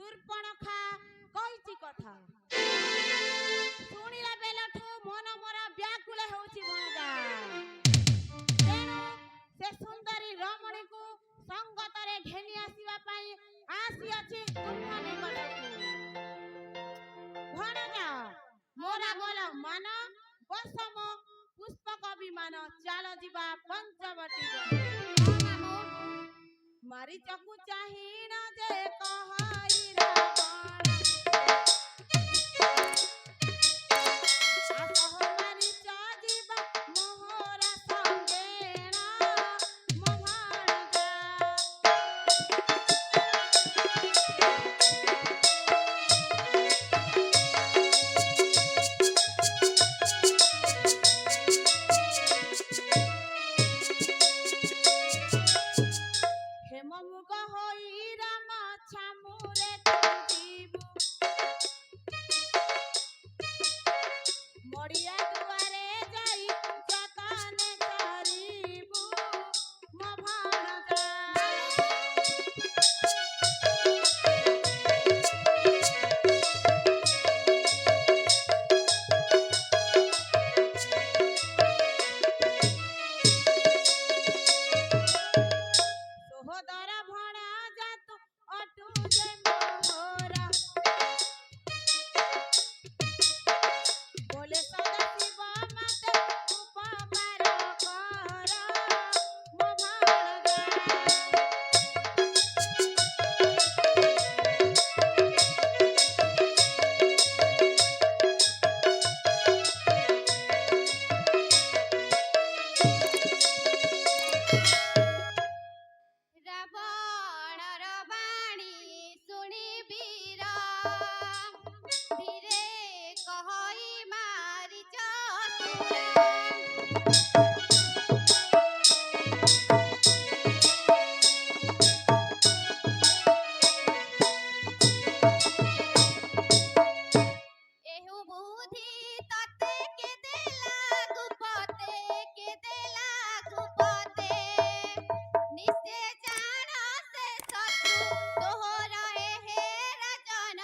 सुर्पणखा कहिची कथा सुनिला बेलठू मन मोरा व्याकुल होउची भणजा तेणु से सुंदरी रमणी को संगतरे घेनी आसीबा पई आसी अछि तुम निकटकू भणजा मोरा बोल मन बसम पुष्पक विमान चाल जिबा पंचवटी मारी चकु चाही न जे कहाई रावण आसह मारी चाजिबा मोहरा संगेना मोहणजा हेममुग होई राम छामुरे तुजिबु मड़िया दुआरे जाई जतने करिबु मो भणजा सोहदर भणा जातु अटु जे मोहरा बोले सदा शिव माते उपकार कर मो भणजा रावणर बाणी शुणी वीर धीरे कहई मारिच एहु बुद्धि तते के देला गुपते के देला गुपते निश्चय जान से शत्रु तोहर हे राजन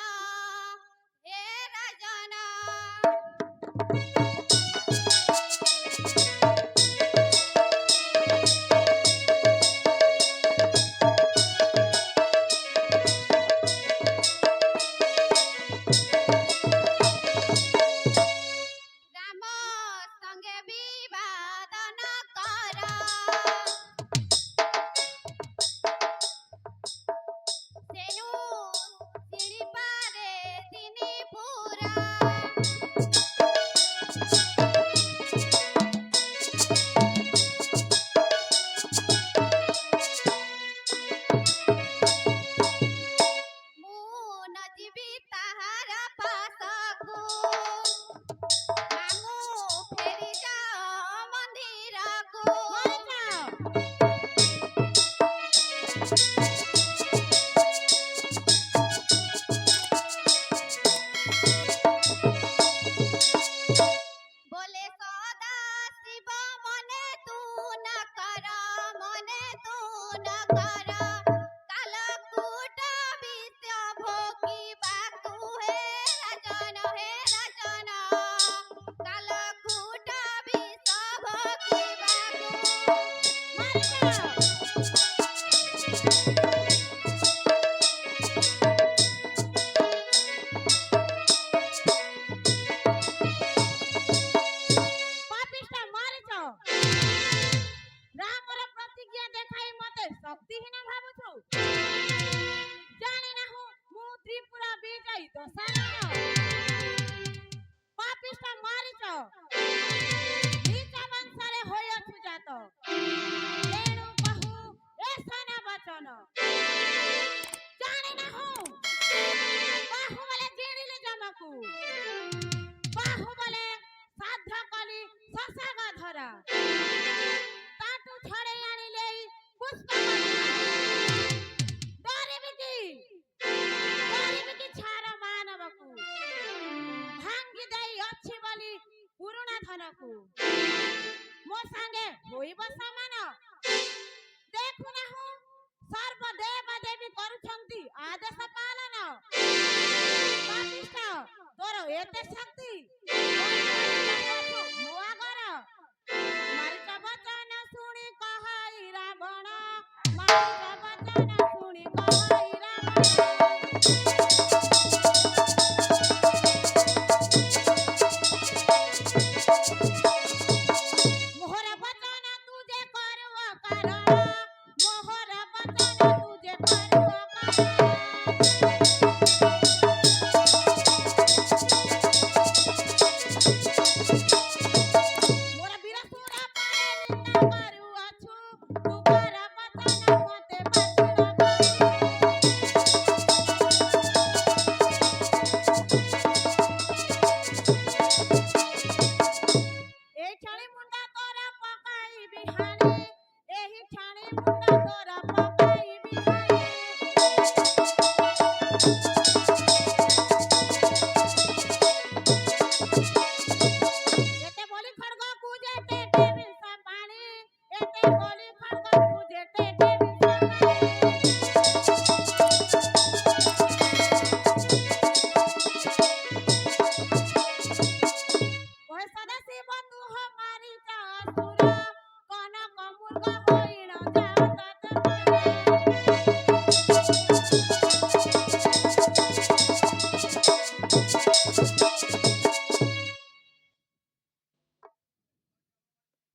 राम संगे विवादन कर सेनु सिड़ी पारे तिनी पूरा मु न जीवी ताहार पासकू मामू फेरी जाओ मंदिरकू बोले सदा शिव मने तू न कर कालकूट विष भोगिबाकू हे राजन कालकूट विष भोगिबाकू पापिष्टा मारिच रामर प्रतिज्ञा देखाई मते शक्तिहीन भाबुछु जानि नाहु मु त्रिपुरा विजयी दशानन पापिष्टा मारिच नीच वंशरे होयछु जात तेणु कहु ए सन वचन जानि नाहु बाहुबले जिणिले जमकू बाहुबले साध कली ससाग धरा ताटू छड़े आनिले पुष्प डरिबी की छार मानवकू भांगी देई अछि बली पुरुणा धनकू मो संगे होइब समान देखु नाहु सर्व देव देवी करूछंती आदेश पालन ଏତେ ଶକ୍ତି ମୋ ଆଗର ମାରିଚ ବଚନ ଶୁଣି କହାଇ ରାବଣ ମାରିଚ ବଚନ ଶୁଣି କହାଇ ମୋହର ବଚନ ତୁଜେ କରୁଅ କାରଣ ମୋହର ବଚନ ତୁଜେ କରୁଅ ମୋର ବୀର ସୁର ପରେ ନିନ୍ଦା କରୁଅଛୁ ତୁମର ବଚନ ମତେ ବାଛୁଳ ଏହି କ୍ଷଣି ମୁଣ୍ଡ ତୋର ପକାଇବି ହାଣି ଏହି କ୍ଷଣି ମୁଣ୍ଡ ତୋର ପକାଇବି ହାଣି ଏତେ ବୋଲି ଖଡଗକୁ ଯେତେ ବିଷ ପାଣି ଏତେ ବୋଲି ଖଡଗକୁ ଯେତେ ବିଷ କହେ ସଦାଶିବ ତୁହ ମାରିଚ ଅସୁର କନକ ମୃଗ ହଇଣ ଯାତ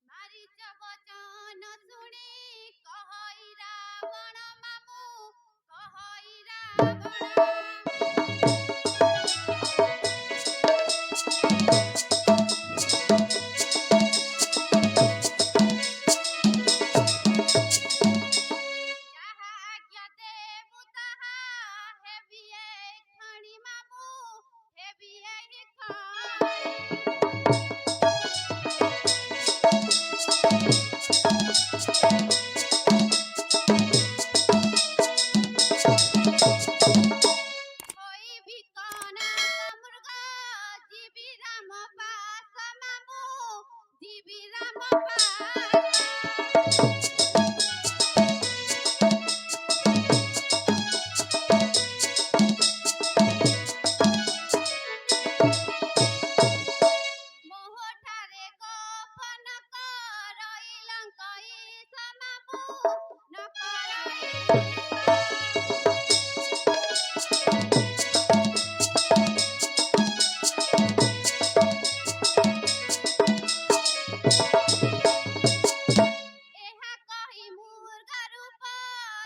ମାରିଚ ବଚନ ଶୁଣି କହଇ ରାବଣ ମାମୁ କହଇ ରାବଣ ଯାହା ଆଜ୍ଞା ଦେବୁ ତାହା ହେବି ଏଇ କ୍ଷଣି ମାମୁ ହେବି ଏଇ କ୍ଷଣି ହୋଇବି କନକ ମୃଗ ଯିବି ରାମ ପାଶ ମାମୁ ଯିବି ରାମ ପାଶ ମୋହଠାରେ ଗୋପନ କରଇ ଲଙ୍କଇ ମାମୁ ନ କରଇ ଏହା କହି ମୂର୍ଖ ରୂପ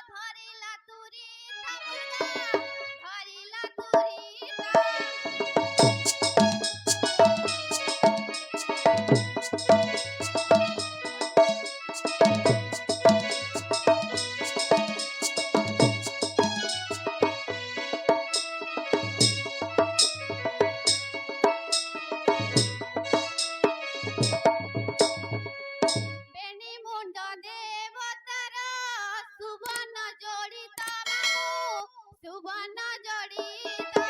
ଧରିଲା ତୁରିତ ମୃଗ ଧରିଲା ତୁରିତ ବେଣୀ ମୁଣ୍ଡ ଦେବତାର ସୁବର୍ଣ୍ଣ ଜଡ଼ିତ ମାମୁ ସୁବର୍ଣ୍ଣ ଜଡ଼ିତ